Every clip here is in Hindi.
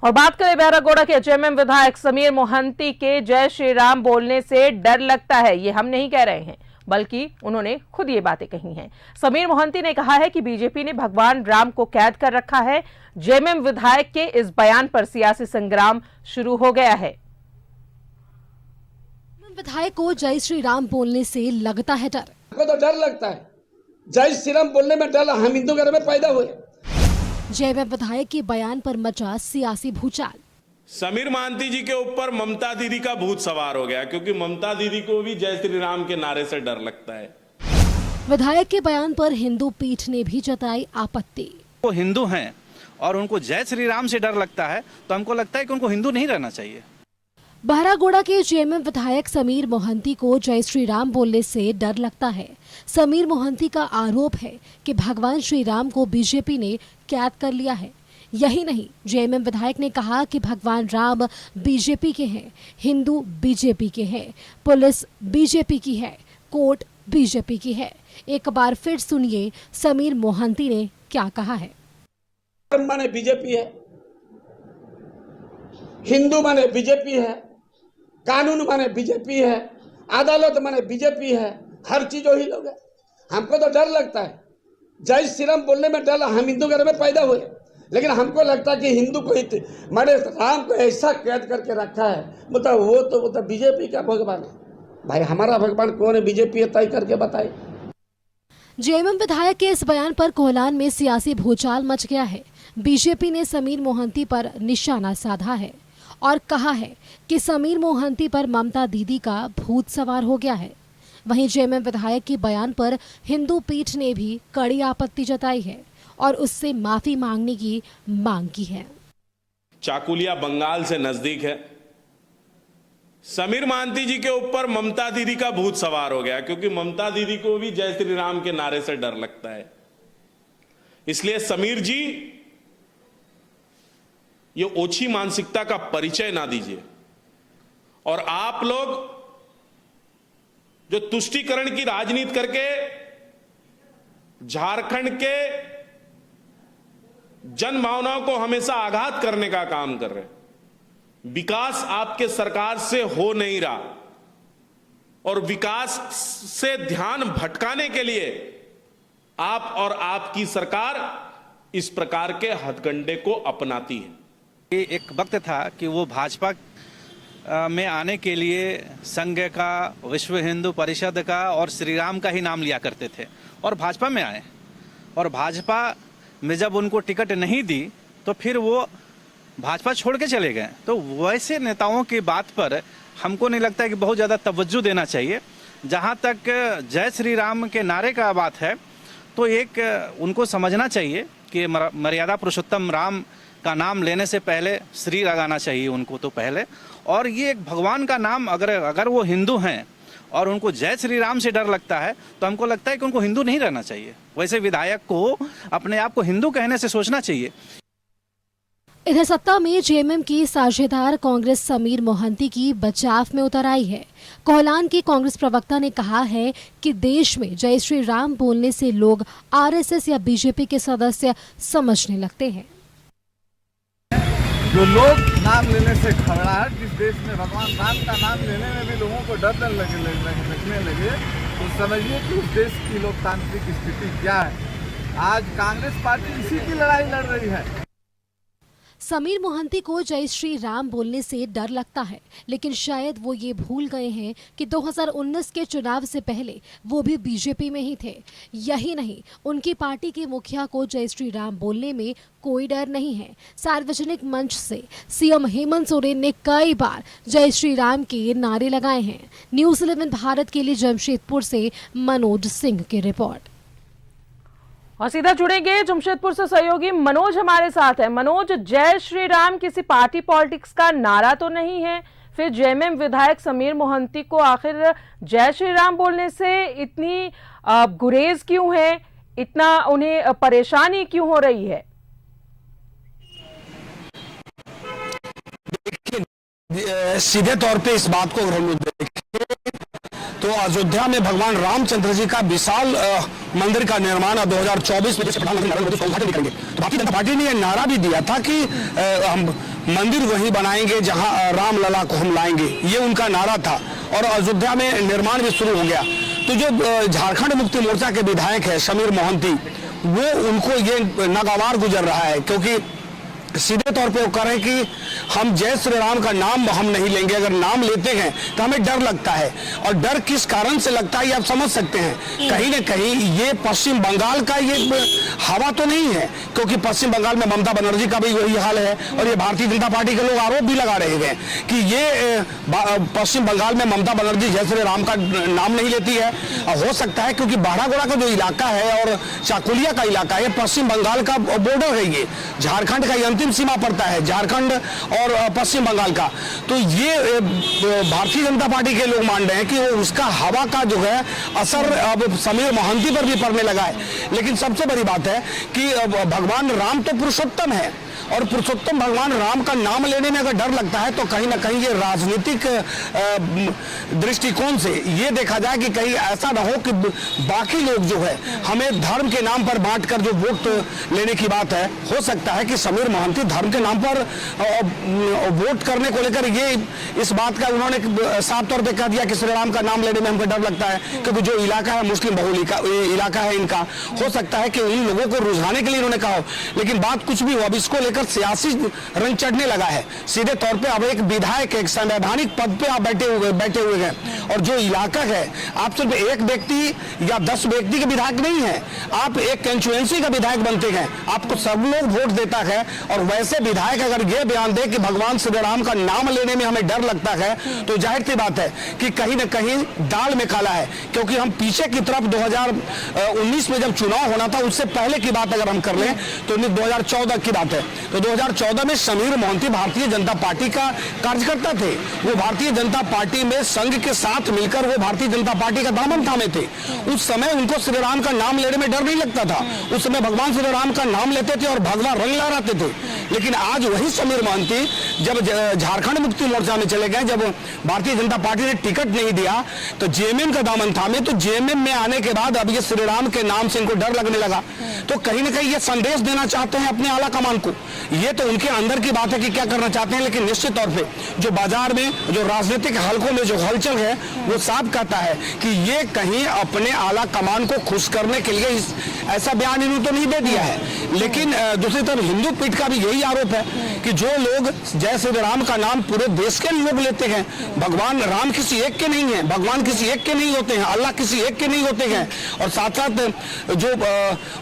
और बात करें बहरागोड़ा के जेएमएम विधायक समीर मोहंती के जय श्री राम बोलने से डर लगता है, ये हम नहीं कह रहे हैं बल्कि उन्होंने खुद ये बातें कही हैं। समीर मोहंती ने कहा है कि बीजेपी ने भगवान राम को कैद कर रखा है। जेएमएम विधायक के इस बयान पर सियासी संग्राम शुरू हो गया है। विधायक को जय श्री राम बोलने से लगता है डर। हमको तो डर लगता है, जय श्री राम बोलने में डर। हम हिंदू घर में पैदा हुए। जेएमएम विधायक के बयान पर मचा सियासी भूचाल। समीर मोहंती जी के ऊपर ममता दीदी का भूत सवार हो गया, क्योंकि ममता दीदी को भी जय श्री राम के नारे से डर लगता है। विधायक के बयान पर हिंदू पीठ ने भी जताई आपत्ति। वो हिंदू हैं और उनको जय श्री राम से डर लगता है, तो हमको लगता है कि उनको हिंदू नहीं रहना चाहिए। बहरागोड़ा के जेएमएम विधायक समीर मोहंती को जय श्री राम बोलने से डर लगता है। समीर मोहंती का आरोप है कि भगवान श्री राम को बीजेपी ने कैद कर लिया है। यही नहीं, जेएमएम विधायक ने कहा कि भगवान राम बीजेपी के हैं, हिंदू बीजेपी के हैं, पुलिस बीजेपी की है, कोर्ट बीजेपी की है। एक बार फिर सुनिए समीर मोहंती ने क्या कहा है। माने बीजेपी है, हिंदू माने बीजेपी है, कानून माने बीजेपी है, अदालत माने बीजेपी है, हर चीज वही लोग है। हमको तो डर लगता है, जय श्री राम बोलने में डर। हम हिंदू घर में पैदा हुए, लेकिन हमको लगता है कि हिंदू को माने राम को ऐसा कैद करके रखा है। मतलब वो तो बीजेपी का भगवान है। भाई हमारा भगवान कौन है, बीजेपी है, तय करके बताए। जेएमएम विधायक के इस बयान पर कोहलान में सियासी भूचाल मच गया है। बीजेपी ने समीर मोहंती पर निशाना साधा है और कहा है कि समीर मोहंती पर ममता दीदी का भूत सवार हो गया है। वहीं जेएमएम विधायक के बयान पर हिंदू पीठ ने भी कड़ी आपत्ति जताई है और उससे माफी मांगने की मांग की है। चाकुलिया बंगाल से नजदीक है। समीर मोहंती जी के ऊपर ममता दीदी का भूत सवार हो गया, क्योंकि ममता दीदी को भी जय श्री राम के नारे से डर लगता है। इसलिए समीर जी, ये ओछी मानसिकता का परिचय ना दीजिए। और आप लोग जो तुष्टीकरण की राजनीति करके झारखंड के जन भावनाओं को हमेशा आघात करने का काम कर रहे हैं। विकास आपके सरकार से हो नहीं रहा, और विकास से ध्यान भटकाने के लिए आप और आपकी सरकार इस प्रकार के हथकंडे को अपनाती है। एक वक्त था कि वो भाजपा में आने के लिए संघ का, विश्व हिंदू परिषद का और श्री राम का ही नाम लिया करते थे और भाजपा में आए। और भाजपा में जब उनको टिकट नहीं दी तो फिर वो भाजपा छोड़ के चले गए। तो वैसे नेताओं की बात पर हमको नहीं लगता है कि बहुत ज़्यादा तवज्जो देना चाहिए। जहाँ तक जय श्री राम के नारे का बात है, तो एक उनको समझना चाहिए कि मर्यादा पुरुषोत्तम राम का नाम लेने से पहले श्री लगाना चाहिए उनको तो पहले। और ये एक भगवान का नाम, अगर वो हिंदू हैं और उनको जय श्री राम से डर लगता है, तो हमको लगता है कि उनको हिंदू नहीं रहना चाहिए। वैसे विधायक को अपने आप को हिंदू कहने से सोचना चाहिए। इधर सत्ता में जेएमएम की साझेदार कांग्रेस समीर मोहंती की बचाव में उतर आई है। कोहलान के कांग्रेस प्रवक्ता ने कहा है कि देश में जय श्री राम बोलने से लोग आरएसएस या बीजेपी के सदस्य समझने लगते हैं। जो लोग नाम लेने से घबराहट जिस देश में भगवान राम का नाम लेने में भी लोगों को डर लगने लगे, तो समझिए कि उस देश की लोकतांत्रिक स्थिति क्या है। आज कांग्रेस पार्टी इसी की लड़ाई लड़ रही है। समीर मोहंती को जय श्री राम बोलने से डर लगता है, लेकिन शायद वो ये भूल गए हैं कि 2019 के चुनाव से पहले वो भी बीजेपी में ही थे। यही नहीं, उनकी पार्टी के मुखिया को जय श्री राम बोलने में कोई डर नहीं है। सार्वजनिक मंच से सीएम हेमंत सोरेन ने कई बार जय श्री राम के नारे लगाए हैं। न्यूज़ 11 भारत के लिए जमशेदपुर से मनोज सिंह की रिपोर्ट। और सीधा जुड़ेंगे जमशेदपुर से सहयोगी मनोज हमारे साथ है। मनोज, जय श्री राम किसी पार्टी पॉलिटिक्स का नारा तो नहीं है, फिर जेएमएम विधायक समीर मोहंती को आखिर जय श्री राम बोलने से इतनी गुरेज क्यों है, इतना उन्हें परेशानी क्यों हो रही है? सीधे तौर पे इस बात को अगर हम लोग देखें तो जो अयोध्या में भगवान रामचंद्र जी का विशाल मंदिर का निर्माण 2024 में जैसे प्रधानमंत्री नरेंद्र मोदी उद्घाटन भी करेंगे, तो भारतीय जनता पार्टी ने यह नारा भी दिया था कि हम मंदिर वहीं बनाएंगे जहां रामलला को हम लाएंगे, ये उनका नारा था। और अयोध्या में निर्माण भी शुरू हो गया। तो जो झारखंड मुक्ति मोर्चा के विधायक है समीर मोहंती, वो उनको ये नागवार गुजर रहा है, क्योंकि सीधे तौर पे वो कह रहे हैं कि हम जय श्री राम का नाम हम नहीं लेंगे। अगर नाम लेते हैं तो हमें डर लगता है, और डर किस कारण से लगता है ये आप समझ सकते हैं। कहीं ना कहीं ये पश्चिम बंगाल का ये हवा तो नहीं है, क्योंकि पश्चिम बंगाल में ममता बनर्जी का भी वही हाल है, और ये भारतीय जनता पार्टी के लोग आरोप भी लगा रहे हैं कि ये पश्चिम बंगाल में ममता बनर्जी जय श्री राम का नाम नहीं लेती है। हो सकता है क्योंकि बाड़ागोड़ा का जो इलाका है और चाकुलिया का इलाका है, पश्चिम बंगाल का बॉर्डर है, ये झारखंड का अंतिम सीमा पड़ता है, झारखंड और पश्चिम बंगाल का। तो ये भारतीय जनता पार्टी के लोग मान रहे हैं कि वो उसका हवा का जो है असर अब समीर मोहंती पर भी पड़ने लगा है। लेकिन सबसे बड़ी बात है कि भगवान राम तो पुरुषोत्तम है, और पुरुषोत्तम भगवान राम का नाम लेने में अगर डर लगता है तो कहीं ना कहीं ये राजनीतिक दृष्टिकोण से ये देखा जाए कि कहीं ऐसा ना हो कि बाकी लोग जो है हमें धर्म के नाम पर बांटकर जो वोट लेने की बात है, हो सकता है कि समीर मोहंती धर्म के नाम पर वोट करने को लेकर ये इस बात का उन्होंने साफ तौर पर कह दिया कि श्री राम का नाम लेने में हमको डर लगता है, क्योंकि जो इलाका है मुस्लिम बहुल इलाका है इनका। हो सकता है कि उन लोगों को रुझाने के लिए इन्होंने कहा हो, लेकिन बात कुछ भी हो, अब इसको लेकर सियासी रंग चढ़ने लगा है। सीधे तौर पे अब एक विधायक एक संवैधानिक पद पे आप बैठे हुए हैं, और जो इलाका है आप सिर्फ एक व्यक्ति या 10 व्यक्ति के विधायक नहीं है, आप एक कंस्टिट्यूएंसी का विधायक बनते हैं, आपको सब लोग वोट देता है। और वैसे विधायक अगर ये बयान दे कि भगवान श्री राम का नाम लेने में हमें डर लगता है, तो जाहिर सी बात है कि कहीं ना कहीं दाल में काला है। क्योंकि हम पीछे की तरफ 2019 में जब चुनाव होना था, उससे पहले की बात अगर हम कर लें तो 2014 की बात है, तो 2014 में समीर मोहंती भारतीय जनता पार्टी का कार्यकर्ता थे। वो भारतीय जनता पार्टी में संघ के साथ मिलकर वो भारतीय जनता पार्टी का दामन थामे थे। उस समय उनको श्री राम का नाम लेने में डर नहीं लगता था, उस समय भगवान श्री राम का नाम लेते थे और भगवान रंग लहराते थे। लेकिन आज वही समीर मोहंती जब झारखंड मुक्ति मोर्चा में चले गए, जब भारतीय जनता पार्टी ने टिकट नहीं दिया तो जेएमएम का दामन थामे, तो जेएमएम में आने के बाद अब ये श्री राम के नाम से इनको डर लगने लगा। तो कहीं ना कहीं ये संदेश देना चाहते हैं अपने आला कमान को। ये तो उनके अंदर की बात है कि क्या करना चाहते हैं, लेकिन निश्चित तौर पे जो बाजार में जो राजनीतिक हलकों में जो हलचल है वो साफ कहता है कि ये कहीं अपने आला कमान को खुश करने के लिए ऐसा बयान इन्होंने तो नहीं दे दिया है। लेकिन दूसरी तरफ हिंदू पीठ का भी यही आरोप है कि जो लोग जय श्री राम का नाम पूरे देश के लोग लेते हैं, भगवान राम किसी एक के नहीं है, भगवान किसी एक के नहीं होते हैं, अल्लाह किसी एक के नहीं होते हैं, और साथ साथ जो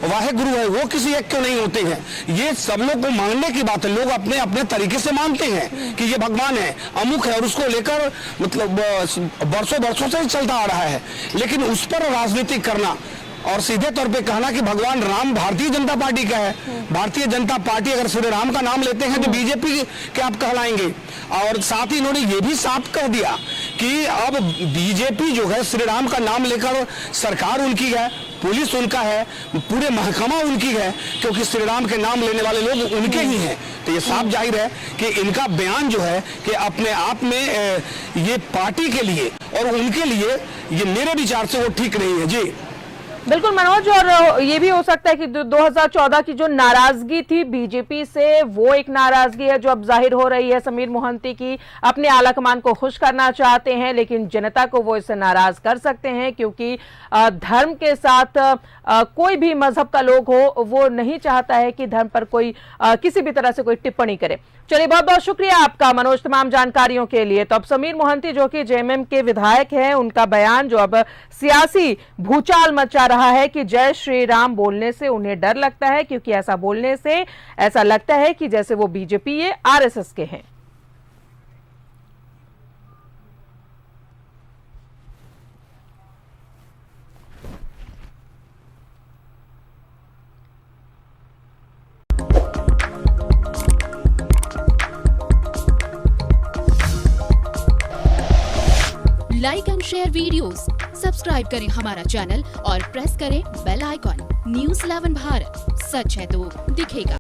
वाहे गुरु है वो किसी एक के नहीं होते हैं। ये सब लोग को मानने की बात है, लोग अपने अपने तरीके से मानते हैं कि ये भगवान है, अमुक है, और उसको लेकर मतलब वर्षों से चलता आ रहा है। लेकिन उस पर राजनीति करना और सीधे तौर पे कहना कि भगवान राम भारतीय जनता पार्टी का है, भारतीय जनता पार्टी अगर श्री राम का नाम लेते हैं तो बीजेपी के आप कहलाएंगे। और साथ ही इन्होंने ये भी साफ कह दिया कि अब बीजेपी जो है श्री राम का नाम लेकर सरकार उनकी है, पुलिस उनका है, पूरे महकमा उनकी है, क्योंकि श्री राम के नाम लेने वाले लोग उनके ही हैं। तो ये साफ जाहिर है कि इनका बयान जो है कि अपने आप में ये पार्टी के लिए और उनके लिए ये मेरे विचार से वो ठीक नहीं है। जी बिल्कुल मनोज, और ये भी हो सकता है कि 2014 की जो नाराजगी थी बीजेपी से, वो एक नाराजगी है जो अब जाहिर हो रही है। समीर मोहंती की अपने आला कमान को खुश करना चाहते हैं, लेकिन जनता को वो इससे नाराज कर सकते हैं, क्योंकि धर्म के साथ कोई भी मजहब का लोग हो वो नहीं चाहता है कि धर्म पर कोई किसी भी तरह से कोई टिप्पणी करे। चलिए, बहुत बहुत शुक्रिया आपका मनोज तमाम जानकारियों के लिए। तो अब समीर मोहंती जो कि जेएमएम के विधायक हैं, उनका बयान जो अब सियासी भूचाल मचा रहा है कि जय श्री राम बोलने से उन्हें डर लगता है, क्योंकि ऐसा बोलने से ऐसा लगता है कि जैसे वो बीजेपी या आरएसएस के हैं। Like and share videos, subscribe करें हमारा चैनल और प्रेस करें बेल आइकॉन। न्यूज़ 11 भारत, सच है तो दिखेगा।